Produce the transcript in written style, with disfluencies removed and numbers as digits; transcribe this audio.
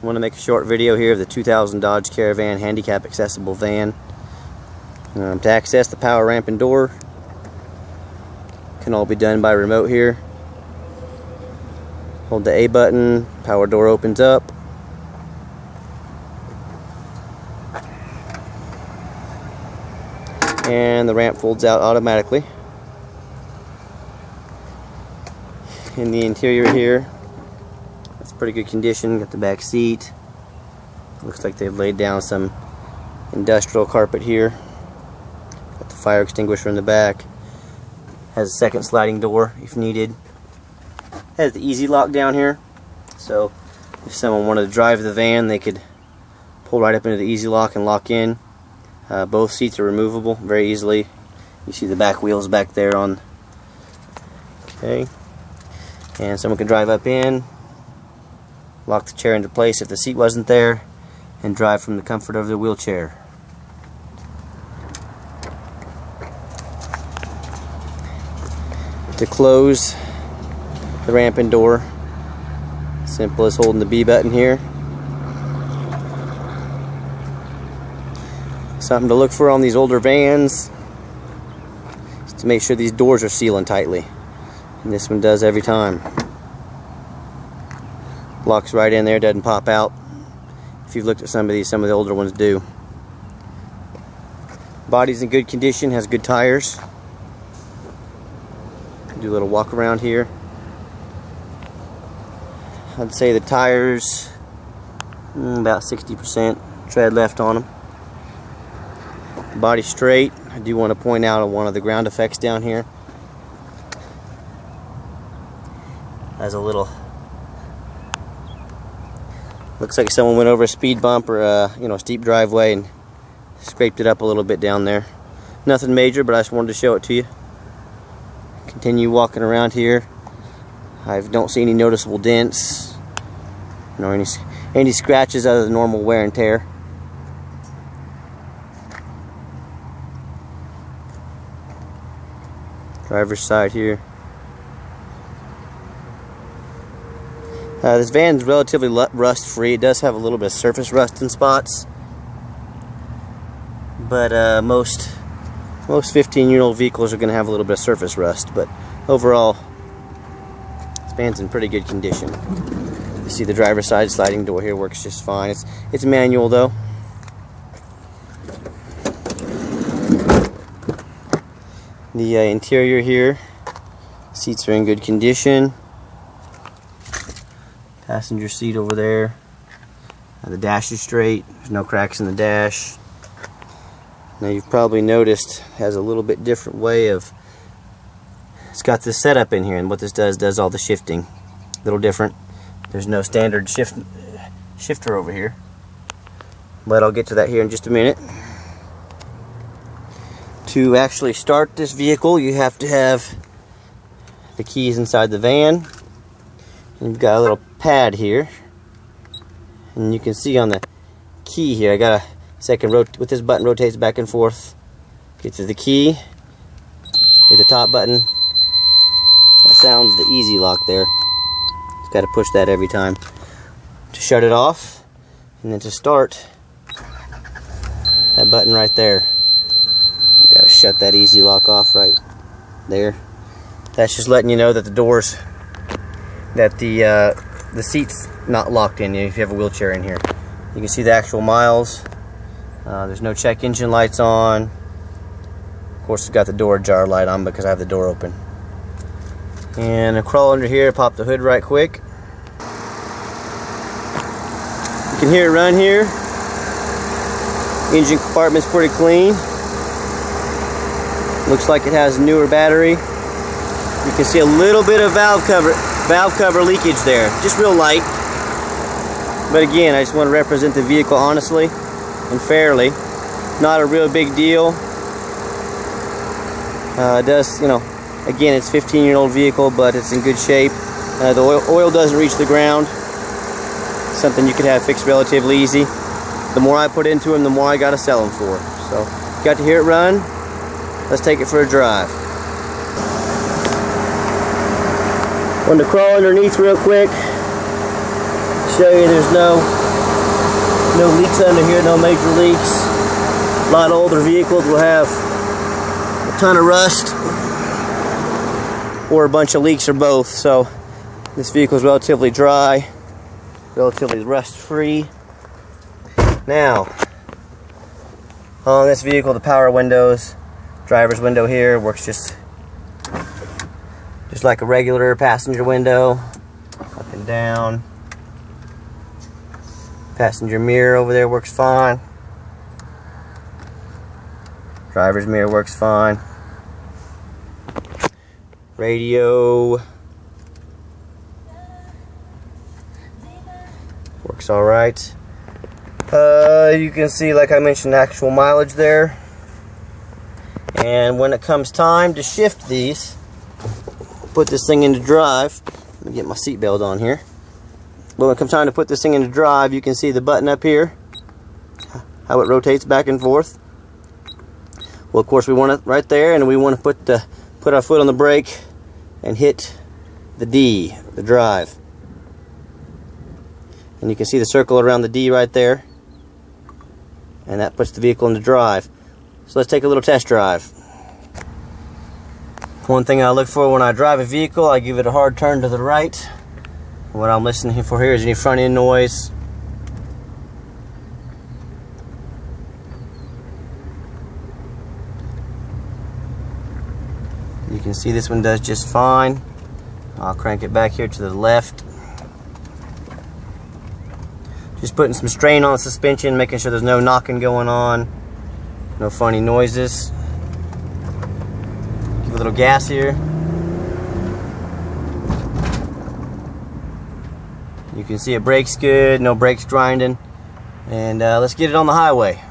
I want to make a short video here of the 2000 Dodge Caravan handicap accessible van. To access the power ramp and door, can all be done by remote here. Hold the A button, power door opens up. And the ramp folds out automatically. In the interior here, it's pretty good condition. Got the back seat. Looks like they've laid down some industrial carpet here. Got the fire extinguisher in the back. Has a second sliding door if needed. Has the easy lock down here, so if someone wanted to drive the van, they could pull right up into the easy lock and lock in. Both seats are removable very easily. You see the back wheels back there on. Okay. And someone can drive up in, lock the chair into place if the seat wasn't there, and drive from the comfort of their wheelchair. To close the ramp and door, simple as holding the B button here. Something to look for on these older vans is to make sure these doors are sealing tightly. And this one does every time. Locks right in there, doesn't pop out. If you've looked at some of the older ones do. Body's in good condition, has good tires. Do a little walk around here. I'd say the tires about 60% tread left on them. Body straight. I do want to point out on one of the ground effects down here. Has a little, looks like someone went over a speed bump or a steep driveway and scraped it up a little bit down there. Nothing major, but I just wanted to show it to you. Continue walking around here. I don't see any noticeable dents nor any scratches other than normal wear and tear. Driver's side here. This van is relatively rust free. It does have a little bit of surface rust in spots, but most 15-year-old vehicles are going to have a little bit of surface rust. But overall, this van's in pretty good condition. You see the driver's side sliding door here works just fine. It's manual though. The interior here, seats are in good condition. Passenger seat over there. The dash is straight. There's no cracks in the dash. Now you've probably noticed it has a little bit different way of. It's got this setup in here, and what this does all the shifting. A little different. There's no standard shifter over here, but I'll get to that here in just a minute. To actually start this vehicle, you have to have the keys inside the van. And you've got a little pad here, and you can see on the key here, I got a second with this button rotates back and forth. Get to the key, hit the top button. That sounds the easy lock there. Just got to push that every time to shut it off, and then to start, that button right there. Got to shut that easy lock off right there. That's just letting you know that the doors, that the seat's not locked in if you have a wheelchair in here. You can see the actual miles. There's no check engine lights on. Of course, it's got the door jar light on because I have the door open. And I crawl under here, pop the hood right quick. You can hear it run here. Engine compartment's pretty clean. Looks like it has a newer battery. You can see a little bit of valve cover leakage there, just real light. But again, I just want to represent the vehicle honestly and fairly. Not a real big deal. It does, again, it's a 15-year-old vehicle, but it's in good shape. The oil doesn't reach the ground. Something you could have fixed relatively easy. The more I put into them, the more I got to sell them for. So, got to hear it run. Let's take it for a drive. I'm going to crawl underneath real quick. Show you there's no No leaks under here, no major leaks. A lot of older vehicles will have a ton of rust or a bunch of leaks or both. So this vehicle is relatively dry, relatively rust free. Now, on this vehicle, the power windows, driver's window here works just like a regular passenger window, up and down. Passenger mirror over there works fine. Driver's mirror works fine. Radio works all right. You can see, like I mentioned, actual mileage there. And when it comes time to shift these, put this thing into drive. Let me get my seatbelt on here. When it comes time to put this thing into drive, you can see the button up here, how it rotates back and forth. Well, of course, we want it right there, and we want to put our foot on the brake and hit the D, the drive. And you can see the circle around the D right there, and that puts the vehicle into drive. So let's take a little test drive. One thing I look for when I drive a vehicle, I give it a hard turn to the right. What I'm listening for here is any front end noise. You can see this one does just fine. I'll crank it back here to the left. Just putting some strain on the suspension, making sure there's no knocking going on, no funny noises. Give a little gas here. You can see it brakes good, no brakes grinding. And let's get it on the highway.